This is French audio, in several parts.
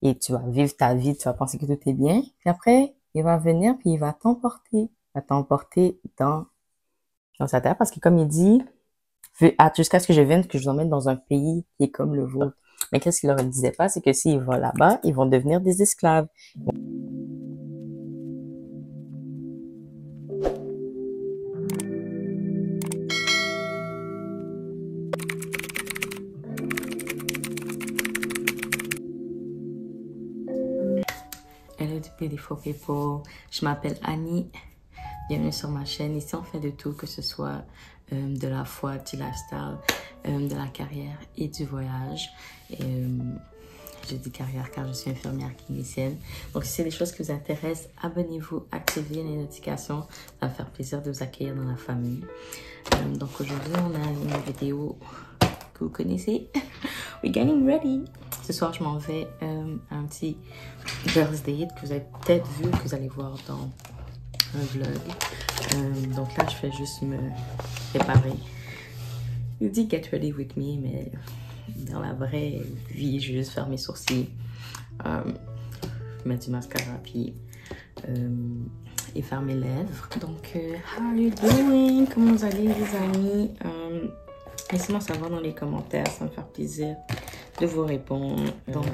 et tu vas vivre ta vie, tu vas penser que tout est bien. Puis après, il va venir puis il va t'emporter. Il va t'emporter dans sa terre parce que comme il dit, jusqu'à ce que je vienne, que je vous emmène dans un pays qui est comme le vôtre. Mais qu'est-ce qu'il leur disait pas, c'est que s'ils vont là-bas, ils vont devenir des esclaves. Hello du Beautiful People, je m'appelle Annie, bienvenue sur ma chaîne. Ici on fait de tout, que ce soit de la foi, du lifestyle, de la carrière et du voyage. Et, je dis carrière car je suis infirmière clinicienne. Donc si c'est des choses qui vous intéressent, abonnez-vous, activez les notifications, ça va faire plaisir de vous accueillir dans la famille. Donc aujourd'hui on a une vidéo que vous connaissez. We're getting ready. Ce soir, je m'en vais à un petit girls date que vous avez peut-être vu, que vous allez voir dans un vlog. Donc là, je fais juste me préparer. Il dit get ready with me, mais dans la vraie vie, je vais juste faire mes sourcils, mettre du mascara, puis et faire mes lèvres. Donc, how are you doing? Comment vous allez, les amis? Laissez-moi savoir dans les commentaires, ça me faire plaisir de vous répondre. Donc,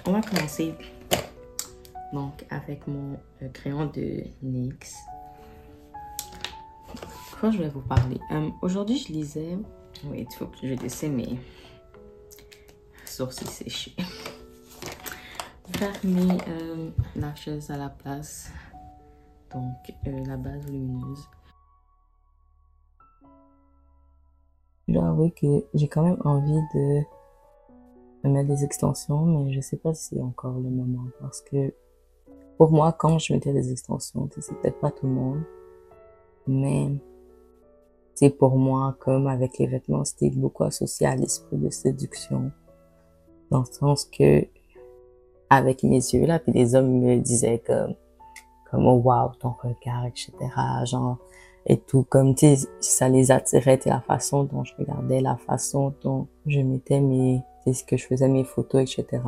on va commencer donc avec mon crayon de NYX. Quoi je vais vous parler? Aujourd'hui, je lisais... Oui, il faut que je laisse mes sourcils séchés. Faire mes lashes à la place. Donc, la base lumineuse. Je dois avouer que j'ai quand même envie de mettre des extensions, mais je sais pas si c'est encore le moment parce que pour moi, quand je mettais des extensions, c'est peut-être pas tout le monde, mais c'est pour moi, comme avec les vêtements, c'était beaucoup associé à l'esprit de séduction, dans le sens que avec mes yeux là, puis les hommes me disaient comme oh wow ton regard, etc. Genre et tout, comme tu sais, ça les attirait, la façon dont je regardais, la façon dont je mettais c'est ce que je faisais mes photos, etc.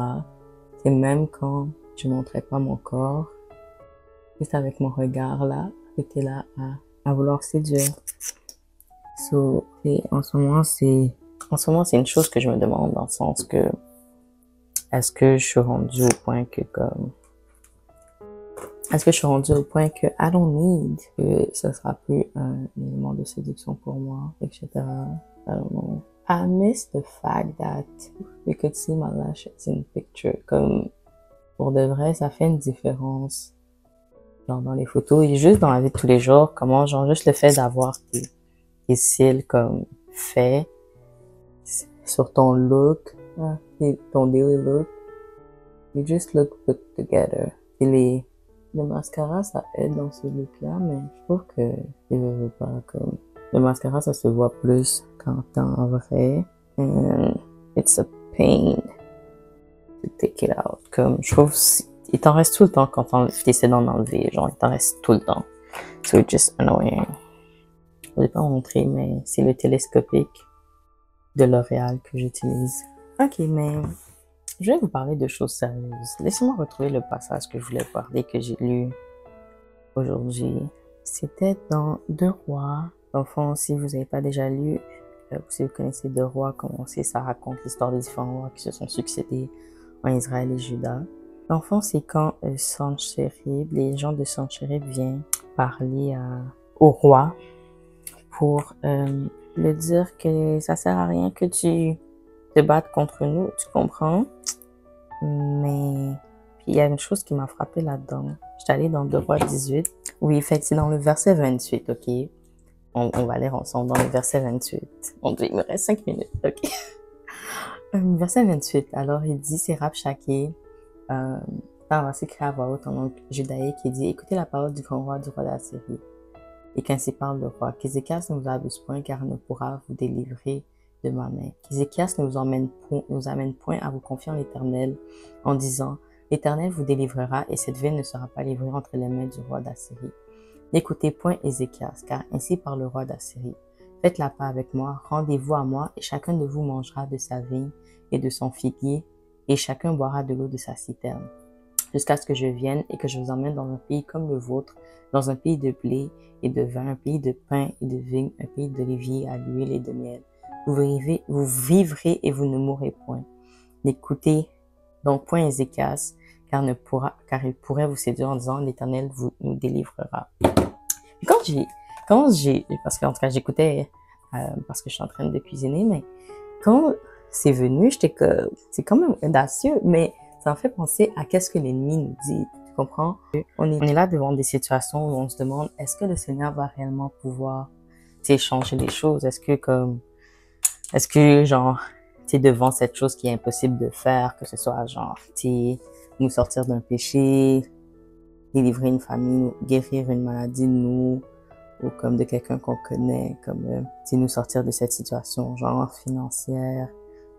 C'est même quand je montrais pas mon corps, juste avec mon regard là, j'étais là à vouloir séduire. So, et en ce moment, c'est une chose que je me demande dans le sens que, est-ce que je suis rendue au point que est-ce que je suis rendue au point que I don't need, que ce sera plus un élément de séduction pour moi, etc. I don't know. I miss the fact that you could see my lashes in picture. Comme, pour de vrai, ça fait une différence. Genre dans les photos et juste dans la vie de tous les jours, comment, genre, juste le fait d'avoir tes cils comme faits sur ton look, ton daily look, you just look put together. Et le mascara, ça aide dans ce look-là, mais je trouve que je veux pas comme... Le mascara, ça se voit plus quand t'es en vrai. And it's a pain to take it out. Comme, je trouve, il t'en reste tout le temps quand t'essaies d'en enlever. Genre, il t'en reste tout le temps. So it's just annoying. Je vais pas montrer, mais c'est le télescopique de L'Oréal que j'utilise. Ok, mais je vais vous parler de choses sérieuses. Laissez-moi retrouver le passage que je voulais parler, que j'ai lu aujourd'hui. C'était dans Deux Rois. Dans le fond, si vous n'avez pas déjà lu, si vous connaissez Deux Rois, comme on sait, ça raconte l'histoire des différents rois qui se sont succédés en Israël et Juda. Dans le fond, c'est quand Sanchérib, les gens de Sanchérib viennent parler au roi pour le dire que ça sert à rien que tu te battes contre nous, tu comprends? Mais puis il y a une chose qui m'a frappé là-dedans. J'étais allée dans 2 Rois 18. Oui, fait c'est dans le verset 28, ok? On va lire ensemble dans le verset 28. On dit, il me reste 5 minutes, ok? Verset 28. Alors il dit, c'est Rabshakeh, un verset créé à voix haute en langue judaïque qui dit, écoutez la parole du grand roi du roi d'Assyrie. Et qu'ainsi parle le roi, qu'Ézéchias ne vous abuse point, car il ne pourra vous délivrer de ma main. Qu'Ézéchias ne nous amène point à vous confier en l'Éternel, en disant, l'Éternel vous délivrera, et cette ville ne sera pas livrée entre les mains du roi d'Assyrie. N'écoutez point Ézéchias, car ainsi parle le roi d'Assyrie. Faites la paix avec moi, rendez-vous à moi, et chacun de vous mangera de sa vigne et de son figuier, et chacun boira de l'eau de sa citerne, jusqu'à ce que je vienne et que je vous emmène dans un pays comme le vôtre, dans un pays de blé et de vin, un pays de pain et de vigne, un pays d'oliviers à l'huile et de miel. Vous vivrez et vous ne mourrez point. N'écoutez donc point Ézéchias, car il pourrait vous séduire en disant, l'Éternel nous délivrera. Et parce qu'en tout cas, j'écoutais, parce que je suis en train de cuisiner, mais quand c'est venu, c'est quand même audacieux, mais ça me fait penser à qu'est-ce que l'ennemi nous dit. Tu comprends? On est là devant des situations où on se demande, est-ce que le Seigneur va réellement pouvoir, changer les choses? Est-ce que genre, devant cette chose qui est impossible de faire, que ce soit genre, nous sortir d'un péché, délivrer une famille, guérir une maladie de nous, ou comme de quelqu'un qu'on connaît, comme nous sortir de cette situation genre financière,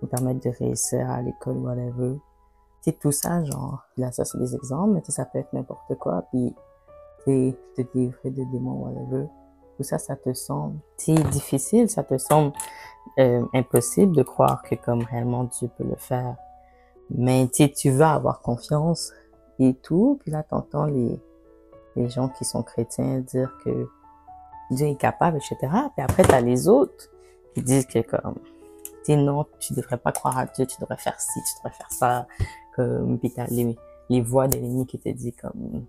nous permettre de réussir à l'école, whatever. Tout ça, genre, là ça c'est des exemples, mais ça peut être n'importe quoi, puis te délivrer de démons, whatever. Tout ça, ça te semble difficile, ça te semble impossible de croire que comme réellement Dieu peut le faire. Mais tu vas avoir confiance et tout, puis là t'entends les gens qui sont chrétiens dire que Dieu est capable, etc. Puis après t'as les autres qui disent que comme non, tu devrais pas croire à Dieu, tu devrais faire ci, tu devrais faire ça, comme puis t'as les voix de l'ennemi qui te dit comme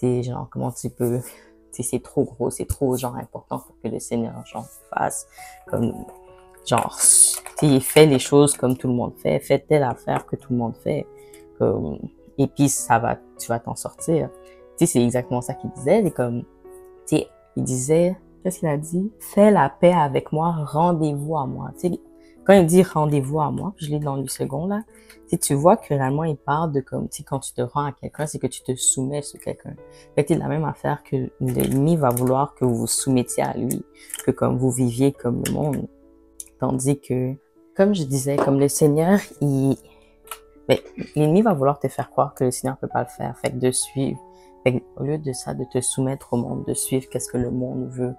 genre comment tu peux, c'est trop gros, c'est trop genre important pour que le Seigneur genre fasse comme genre fais les choses comme tout le monde fait, fais telle affaire que tout le monde fait, comme et puis tu vas t'en sortir. C'est exactement ça qu'il disait, et comme il disait, qu'est-ce qu'il a dit? Fais la paix avec moi, rendez-vous à moi. Quand il dit rendez-vous à moi, je lis dans le second là, tu vois que réellement il parle de comme, quand tu te rends à quelqu'un, c'est que tu te soumets sur quelqu'un. Fait que c'est la même affaire que l'ennemi va vouloir que vous vous soumettiez à lui, que comme vous viviez comme le monde. Tandis que, comme je disais, comme le Seigneur, l'ennemi va vouloir te faire croire que le Seigneur peut pas le faire. Fait que de suivre. Fait que, au lieu de ça, de te soumettre au monde, de suivre qu'est-ce que le monde veut,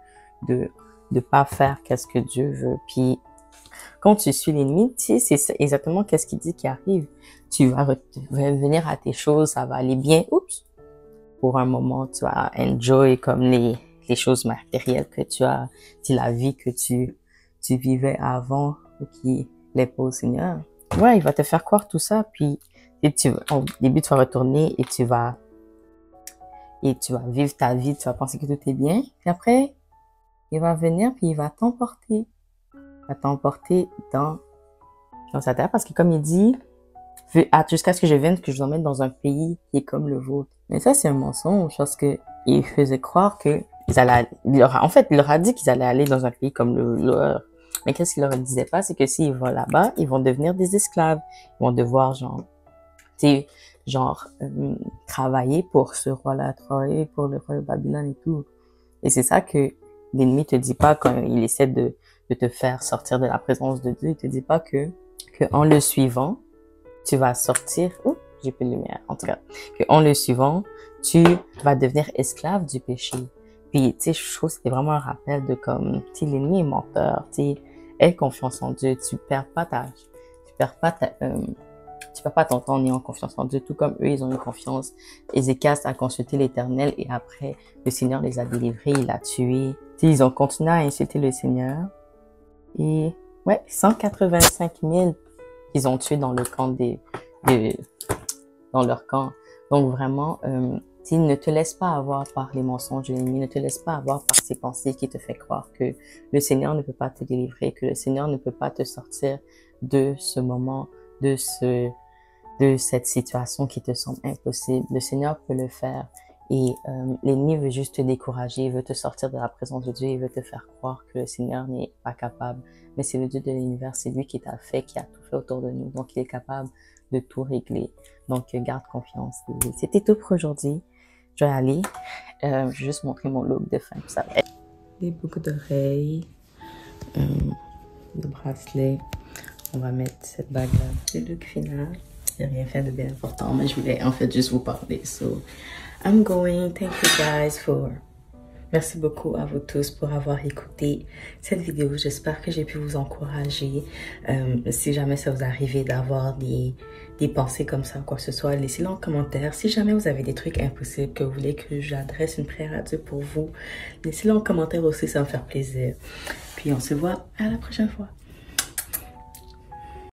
de pas faire qu'est-ce que Dieu veut. Puis, quand tu suis l'ennemi, c'est exactement qu'est-ce qu'il dit qui arrive. Tu vas revenir à tes choses, ça va aller bien. Oups! Pour un moment, tu vas enjoy comme les choses matérielles que tu as, la vie que tu vivais avant ou qui n'est pas au Seigneur. Ouais, il va te faire croire tout ça, puis au début, tu vas retourner et tu vas vivre ta vie, tu vas penser que tout est bien. Puis après, il va venir puis il va t'emporter. Il va t'emporter dans sa terre parce que comme il dit, jusqu'à ce que je vienne, que je vous emmène dans un pays qui est comme le vôtre. Mais ça, c'est un mensonge parce que il faisait croire que il leur a dit qu'ils allaient aller dans un pays comme le leur. Mais qu'est-ce qu'il leur disait pas, c'est que s'ils vont là-bas, ils vont devenir des esclaves. Ils vont devoir travailler pour ce roi-là, travailler pour le roi de Babylone et tout. Et c'est ça que l'ennemi te dit pas quand il essaie de te faire sortir de la présence de Dieu. Il te dit pas que en le suivant, tu vas sortir. Oh, j'ai plus de lumière. En tout cas, que en le suivant, tu vas devenir esclave du péché. Puis, je trouve que c'était vraiment un rappel de comme, l'ennemi est menteur. Aie confiance en Dieu. Tu perds pas ton temps en ayant confiance en Dieu, tout comme eux, ils ont eu confiance. Ézéchias a consulté l'Éternel et après, le Seigneur les a délivrés, il a tué. Ils ont continué à insulter le Seigneur. Et, 185 000 qu'ils ont tués dans le camp dans leur camp. Donc vraiment, ne te laisse pas avoir par les mensonges de l'ennemi, ne te laisse pas avoir par ces pensées qui te fait croire que le Seigneur ne peut pas te délivrer, que le Seigneur ne peut pas te sortir de ce moment, de cette situation qui te semble impossible. Le Seigneur peut le faire et l'ennemi veut juste te décourager, il veut te sortir de la présence de Dieu, il veut te faire croire que le Seigneur n'est pas capable. Mais c'est le Dieu de l'univers, c'est lui qui t'a fait, qui a tout fait autour de nous, donc il est capable de tout régler. Donc garde confiance. C'était tout pour aujourd'hui. Je vais aller, je vais juste montrer mon look de fin. Ça va être des boucles d'oreilles, le bracelet. On va mettre cette bague-là. C'est le look final. J'ai rien fait de bien important, mais je voulais en fait juste vous parler. So, I'm going. Thank you guys for Merci beaucoup à vous tous pour avoir écouté cette vidéo. J'espère que j'ai pu vous encourager. Si jamais ça vous arrive d'avoir des pensées comme ça, quoi que ce soit, laissez-le en commentaire. Si jamais vous avez des trucs impossibles que vous voulez que j'adresse une prière à Dieu pour vous, laissez-le en commentaire aussi, ça va me faire plaisir. Puis on se voit à la prochaine fois.